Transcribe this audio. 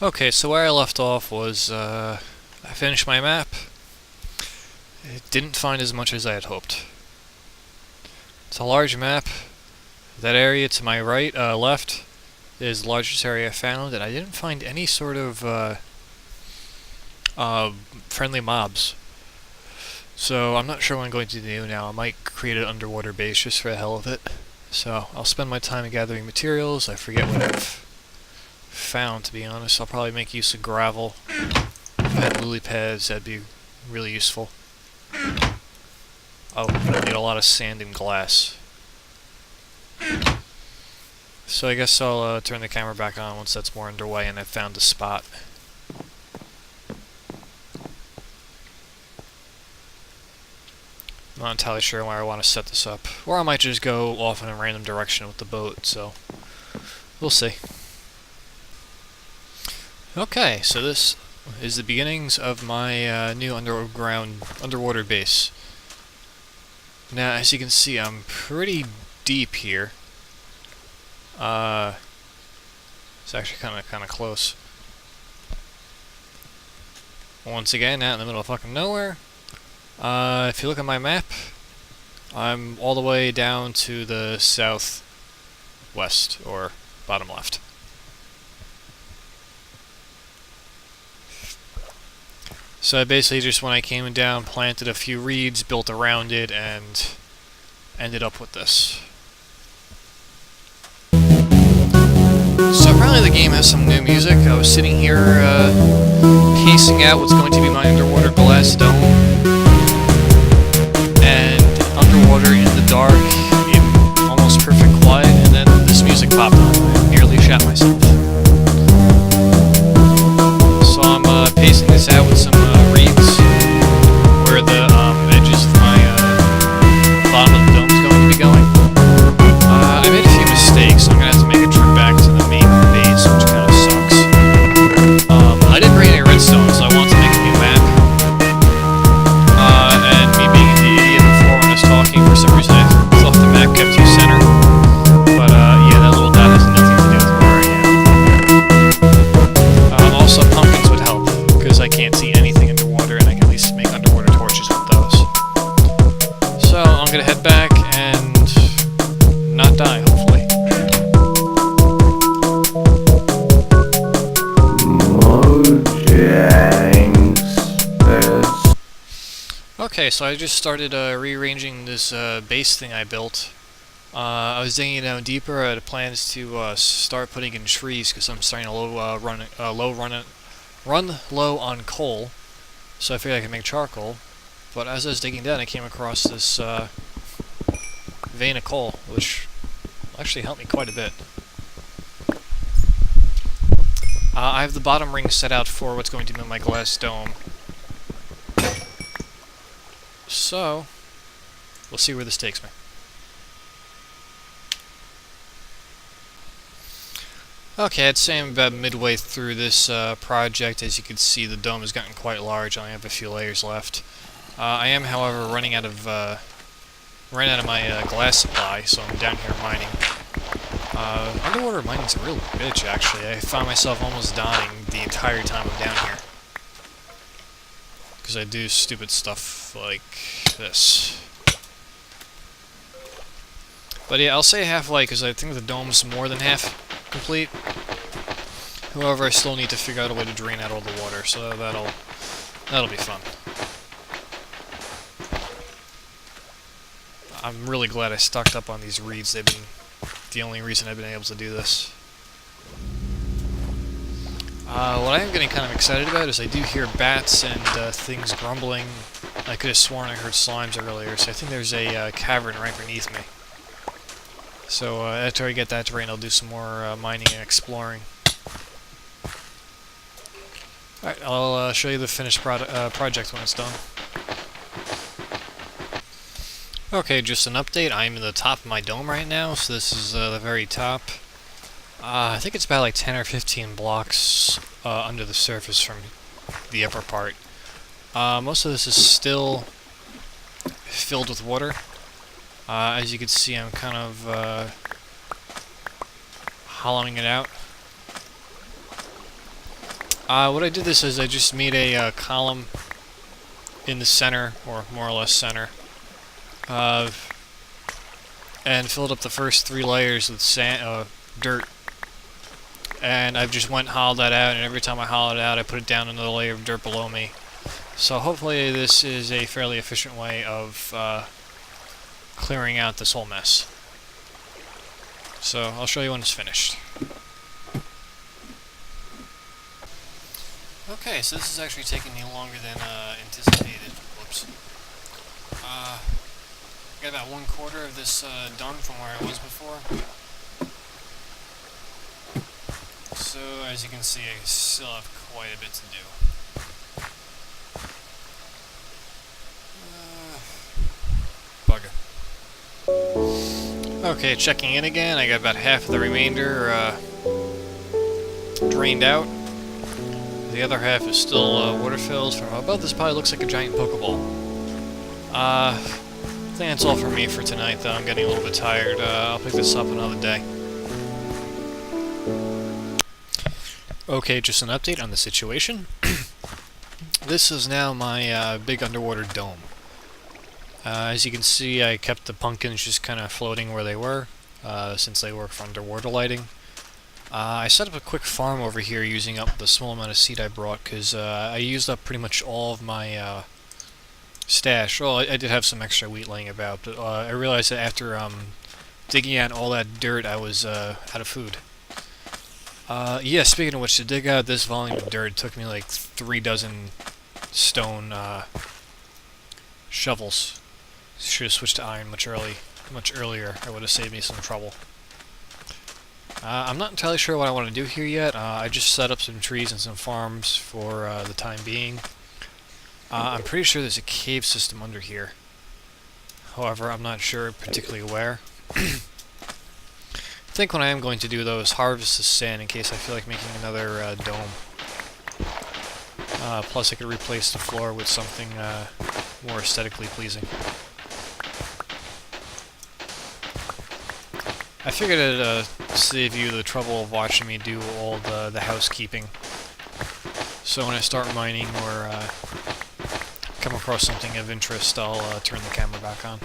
Okay, so where I left off was, I finished my map. It didn't find as much as I had hoped. It's a large map. That area to my left, is the largest area I found, and I didn't find any sort of, friendly mobs. So I'm not sure what I'm going to do now. I might create an underwater base just for the hell of it. So I'll spend my time gathering materials. I forget what I've found, to be honest. I'll probably make use of gravel. If I had lily pads, that'd be really useful. Oh, I'm gonna need a lot of sand and glass. So I guess I'll turn the camera back on once that's more underway and I've found a spot. I'm not entirely sure where I want to set this up. Or I might just go off in a random direction with the boat, so we'll see. Okay, so this is the beginnings of my new underwater base. Now, as you can see, I'm pretty deep here. It's actually kind of close. Once again, out in the middle of fucking nowhere. If you look at my map, I'm all the way down to the southwest, or bottom left. So I basically just, when I came down, planted a few reeds, built around it, and ended up with this. So apparently the game has some new music. I was sitting here piecing out what's going to be my underwater glass dome. And underwater in the dark, in almost perfect quiet, and then this music popped on. I nearly shot myself. So I'm pacing this out with some reeds, where the edges of my bottom of the dome is going to be going. I made a few mistakes, so I'm going to have to make a trip back to the main base, which kind of sucks. I didn't bring any redstone, so I wanted to make a new map. And me being the idiot before when I was talking, for some reason I thought the map kept to center. But yeah, that little dot has nothing to do with where I am. Also, pumpkins would help, because I can't see anything underwater, and I can at least make underwater torches with those. So I'm gonna head back and not die, hopefully. Okay, so I just started rearranging this base thing I built. I was digging it down deeper. I had plans to start putting in trees because I'm starting to run low on coal. So I figured I could make charcoal. But as I was digging down, I came across this vein of coal, which actually helped me quite a bit. I have the bottom ring set out for what's going to be my glass dome. So, we'll see where this takes me. Okay, I'd say I'm about midway through this project. As you can see, the dome has gotten quite large. I only have a few layers left. I am, however, running out of my glass supply, so I'm down here mining. Underwater mining's a real bitch, actually. I found myself almost dying the entire time I'm down here. Because I do stupid stuff like this. But yeah, I'll say halfway, because I think the dome's more than half complete. However, I still need to figure out a way to drain out all the water, so that'll be fun. I'm really glad I stocked up on these reeds. They've been the only reason I've been able to do this. What I am getting kind of excited about is I do hear bats and things grumbling. I could have sworn I heard slimes earlier, so I think there's a cavern right beneath me. So after I get that terrain, I'll do some more mining and exploring. Alright, I'll show you the finished project when it's done. Okay, just an update. I'm in the top of my dome right now, so this is the very top. I think it's about like 10 or 15 blocks under the surface from the upper part. Most of this is still filled with water. As you can see, I'm kind of hollowing it out. What I did this is I just made a column in the center, or more or less center, uh, and filled up the first 3 layers with sand, dirt. And I've just went and hollowed that out, and every time I hollowed it out, I put it down another layer of dirt below me. So hopefully this is a fairly efficient way of clearing out this whole mess. So I'll show you when it's finished. Okay, so this is actually taking me longer than anticipated. Whoops. I got about 1/4 of this done from where I was before. So as you can see, I still have quite a bit to do. Bugger. Okay, checking in again. I got about half of the remainder drained out. The other half is still water filled. From above, this probably looks like a giant Pokeball. I think that's all for me for tonight, though. I'm getting a little bit tired. I'll pick this up another day. Okay, just an update on the situation. This is now my big underwater dome. As you can see, I kept the pumpkins just kind of floating where they were, since they work for underwater lighting. I set up a quick farm over here using up the small amount of seed I brought, because I used up pretty much all of my stash. Well, I did have some extra wheat laying about, but I realized that after digging out all that dirt, I was out of food. Yeah, speaking of which, to dig out this volume of dirt took me like 3 dozen stone shovels. Should have switched to iron much earlier. It would have saved me some trouble. I'm not entirely sure what I want to do here yet. I just set up some trees and some farms for the time being. I'm pretty sure there's a cave system under here. However, I'm not sure particularly where. I think what I am going to do, though, is harvest the sand in case I feel like making another dome. Plus, I could replace the floor with something more aesthetically pleasing. I figured it'd save you the trouble of watching me do all the housekeeping. So when I start mining or come across something of interest, I'll turn the camera back on.